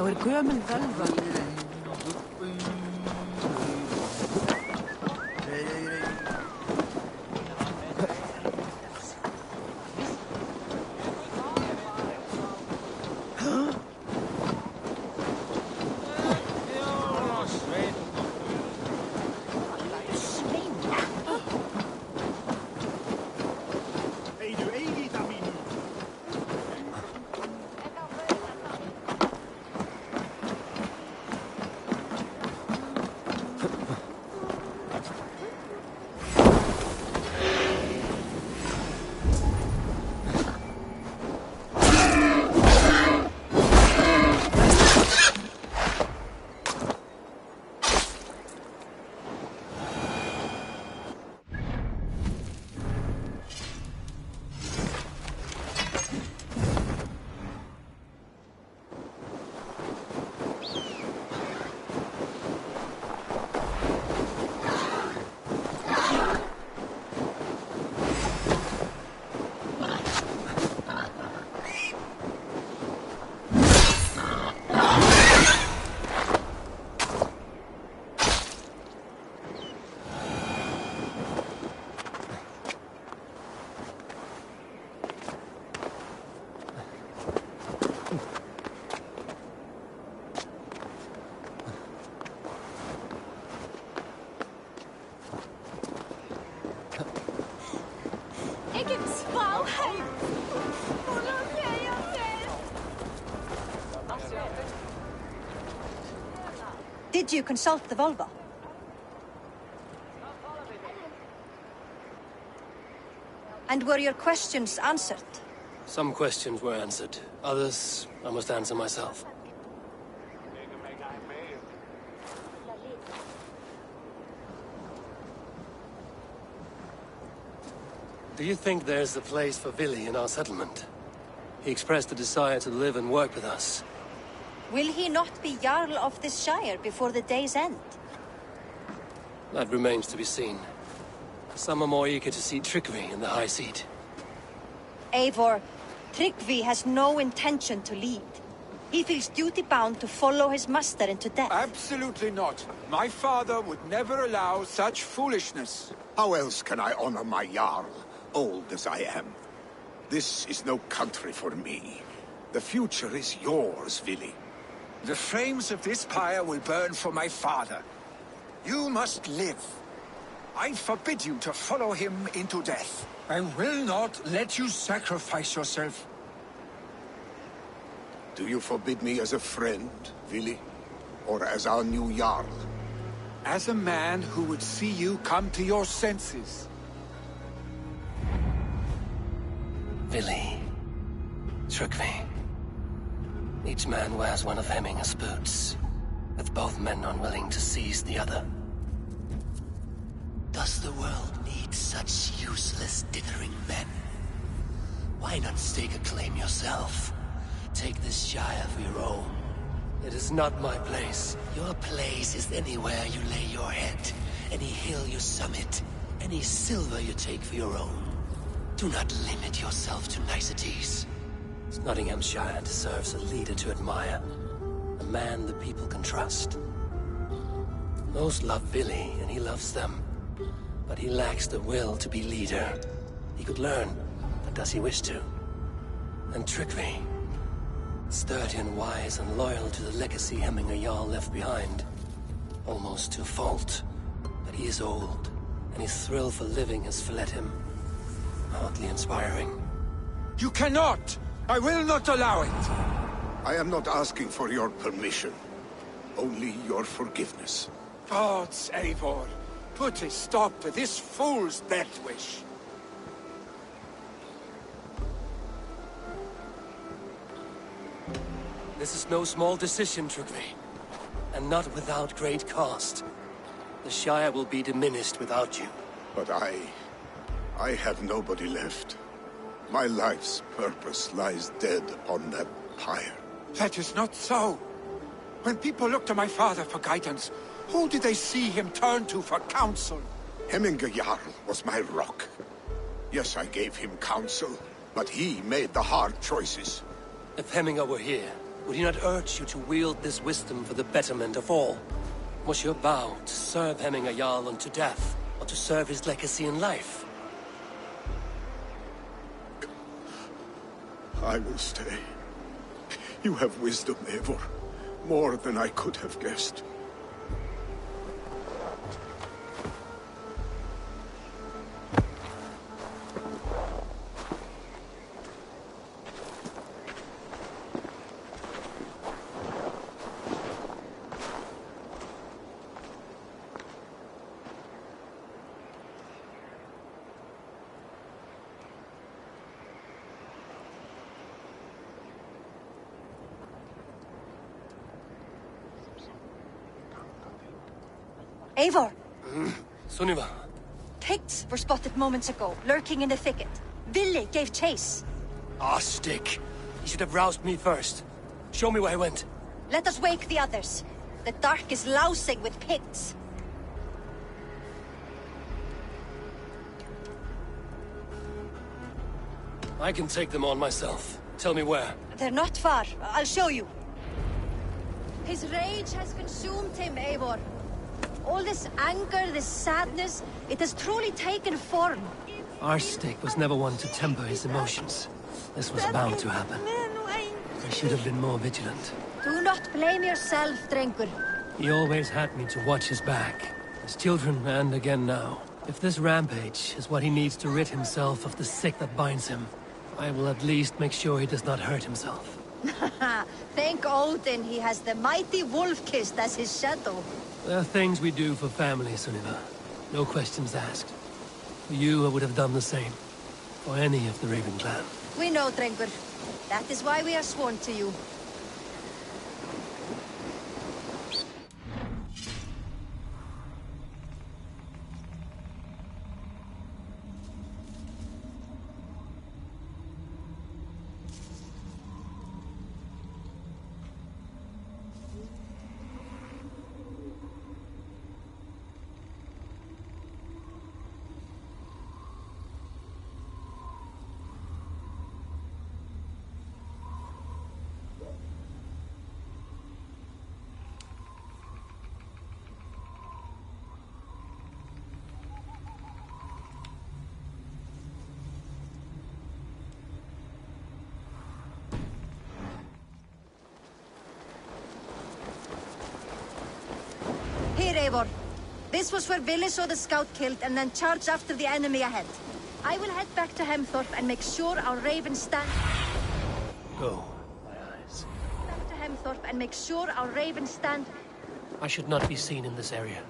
er gömul völva. Did you consult the Volva? And were your questions answered? Some questions were answered. Others, I must answer myself. Do you think there's a place for Vili in our settlement? He expressed a desire to live and work with us. Will he not be Jarl of this Shire before the day's end? That remains to be seen. Some are more eager to see Tryggvi in the high seat. Eivor, Tryggvi has no intention to lead. He feels duty-bound to follow his master into death. Absolutely not. My father would never allow such foolishness. How else can I honor my Jarl, old as I am? This is no country for me. The future is yours, Vili. The flames of this pyre will burn for my father. You must live. I forbid you to follow him into death. I will not let you sacrifice yourself. Do you forbid me as a friend, Vili? Or as our new Jarl? As a man who would see you come to your senses. Vili. Tryggvi. Each man wears one of Hemminger's boots, with both men unwilling to seize the other. Does the world need such useless, dithering men? Why not stake a claim yourself? Take this Shire for your own. It is not my place. Your place is anywhere you lay your head, any hill you summit, any silver you take for your own. Do not limit yourself to niceties. Nottinghamshire deserves a leader to admire. A man the people can trust. Most love Vili, and he loves them. But he lacks the will to be leader. He could learn, but does he wish to? And Tryggvi. Sturdy and wise and loyal to the legacy Hemminger Jarl left behind. Almost to a fault. But he is old, and his thrill for living has fled him. Hardly inspiring. You cannot! I will not allow it! I am not asking for your permission. Only your forgiveness. Gods, Eivor, put a stop to this fool's death wish. This is no small decision, Tryggvi. And not without great cost. The Shire will be diminished without you. But I have nobody left. My life's purpose lies dead upon that pyre. That is not so. When people look to my father for guidance, who did they see him turn to for counsel? Hemminger Jarl was my rock. Yes, I gave him counsel, but he made the hard choices. If Hemminger were here, Would he not urge you to wield this wisdom for the betterment of all? Was your vow to serve Hemminger Jarl unto death, or to serve his legacy in life? I will stay. You have wisdom, Eivor. More than I could have guessed. Eivor! Sunniva. Picts were spotted moments ago, lurking in the thicket. Vili gave chase. Ah, stick. He should have roused me first. Show me where he went. Let us wake the others. The dark is lousing with Picts. I can take them on myself. Tell me where. They're not far. I'll show you. His rage has consumed him, Eivor. All this anger, this sadness, it has truly taken form. Arstic was never one to temper his emotions. This was bound to happen. I should have been more vigilant. Do not blame yourself, Drengur. He always had me to watch his back. His children, and again now. If this rampage is what he needs to rid himself of the sick that binds him, I will at least make sure he does not hurt himself. Thank Odin he has the mighty Wolf-Kissed as his shadow. There are things we do for family, Sunniva. No questions asked. For you, I would have done the same. For any of the Raven clan. We know, Drengur. That is why we are sworn to you. Here, Eivor. This was where Vili saw the scout killed and then charged after the enemy ahead. I will head back to Hemthorpe and make sure our ravens stand... Go, my eyes. Back to Hemthorpe and make sure our ravens stand... I should not be seen in this area.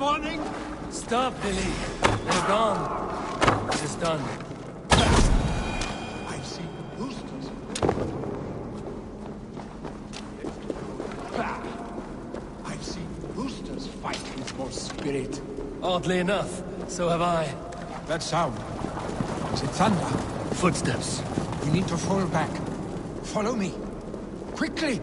morning? Stop, Billy. They're gone. It is done. I've seen roosters. I've seen roosters fight with more spirit. Oddly enough, so have I. That sound. Is it thunder? Footsteps. We need to fall back. Follow me. Quickly!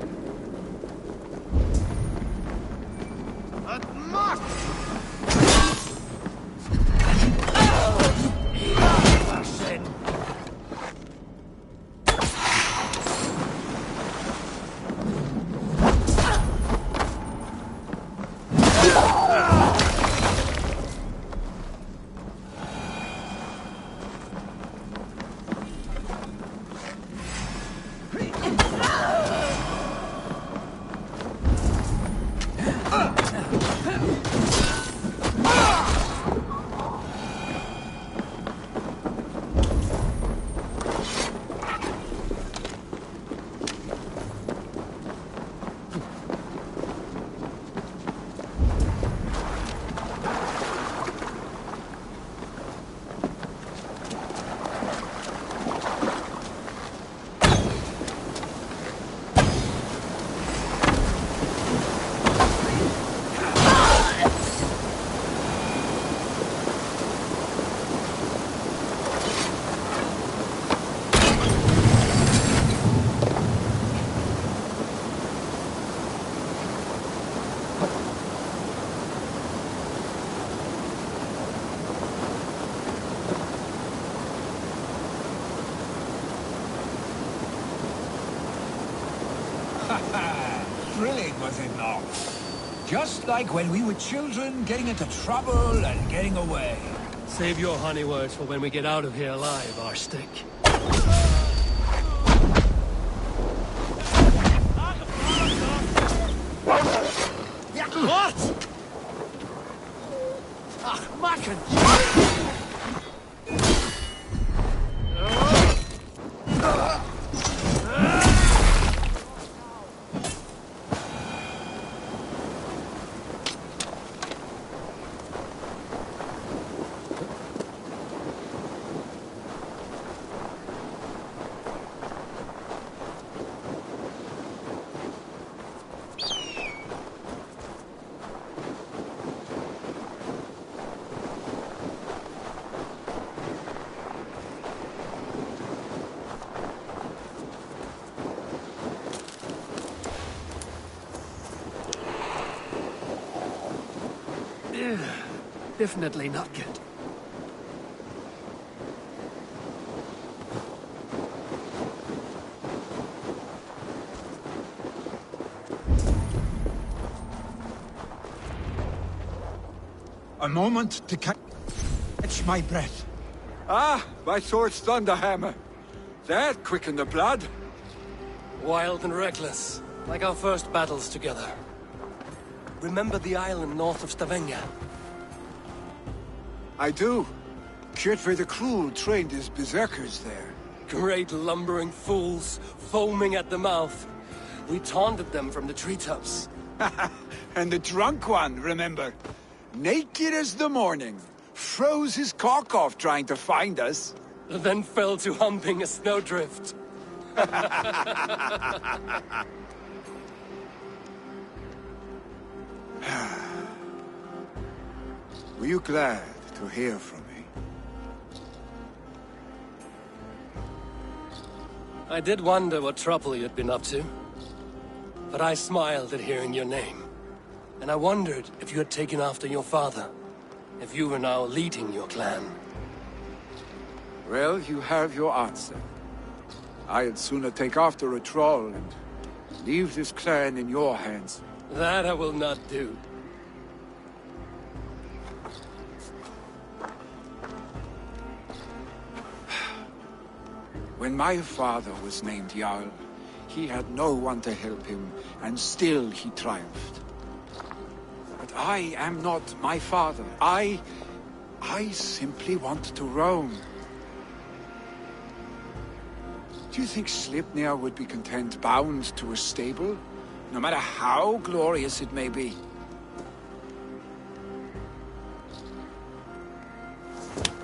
Thrilling, was it not? Just like when we were children, getting into trouble and getting away. Save your honey words for when we get out of here alive, Arstic. What? Ach, Macken! Definitely not good. A moment to catch my breath. Ah, my sword's Thunderhammer. That quickened the blood. Wild and reckless, like our first battles together. Remember the island north of Stavanger? I do. Kjotve the Cruel trained his berserkers there. Great lumbering fools, foaming at the mouth. We taunted them from the treetops. And the drunk one, remember? Naked as the morning. Froze his cock off trying to find us. Then fell to humping a snowdrift. Were you glad to hear from me? I did wonder what trouble you'd been up to. But I smiled at hearing your name. And I wondered if you had taken after your father. If you were now leading your clan. Well, you have your answer. I'd sooner take after a troll and leave this clan in your hands. That I will not do. When my father was named Jarl, he had no one to help him, and still he triumphed. But I am not my father. I simply want to roam. Do you think Sleipnir would be content bound to a stable, no matter how glorious it may be?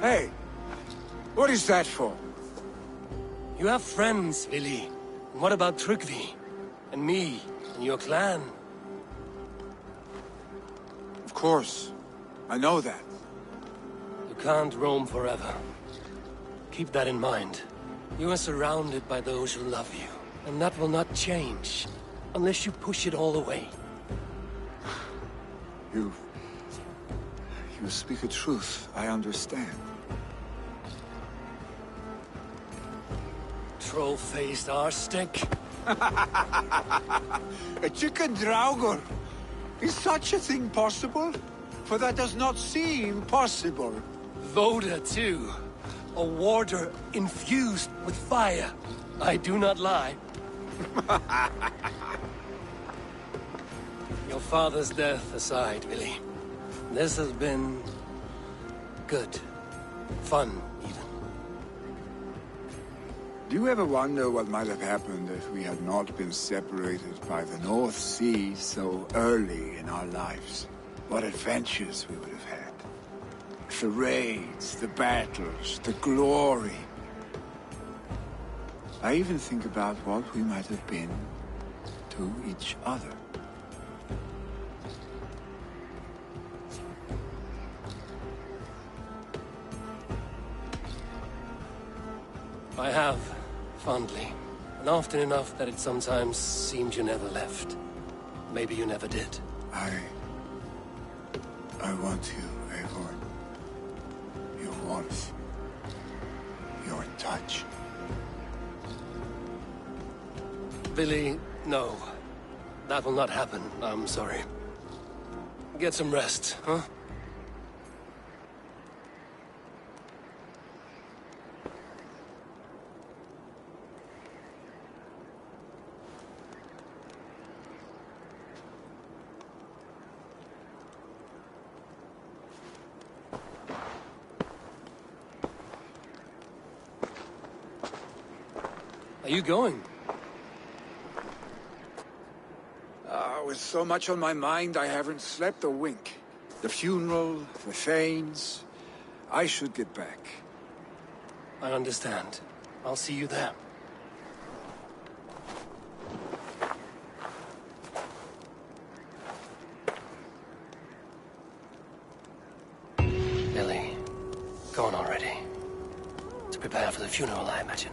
Hey, what is that for? You have friends, Vili. And what about Tryggvi? And me? And your clan? Of course. I know that. You can't roam forever. Keep that in mind. You are surrounded by those who love you. And that will not change. Unless you push it all away. You speak a truth. I understand. Troll-faced arstick. A chicken Draugr! Is such a thing possible? For that does not seem possible. Voda, too. A warder infused with fire. I do not lie. Your father's death aside, Vili. This has been... good. Fun, even. Do you ever wonder what might have happened if we had not been separated by the North Sea so early in our lives? What adventures we would have had. The raids, the battles, the glory. I even think about what we might have been to each other. I have, fondly. And often enough that it sometimes seemed you never left. Maybe you never did. I want you, Eivor. Your warmth. Your touch. Vili, no. That will not happen. I'm sorry. Get some rest, huh? Are you going? With so much on my mind, I haven't slept a wink. The funeral, the Thanes... I should get back. I understand. I'll see you there. Vili, go on already. To prepare for the funeral, I imagine.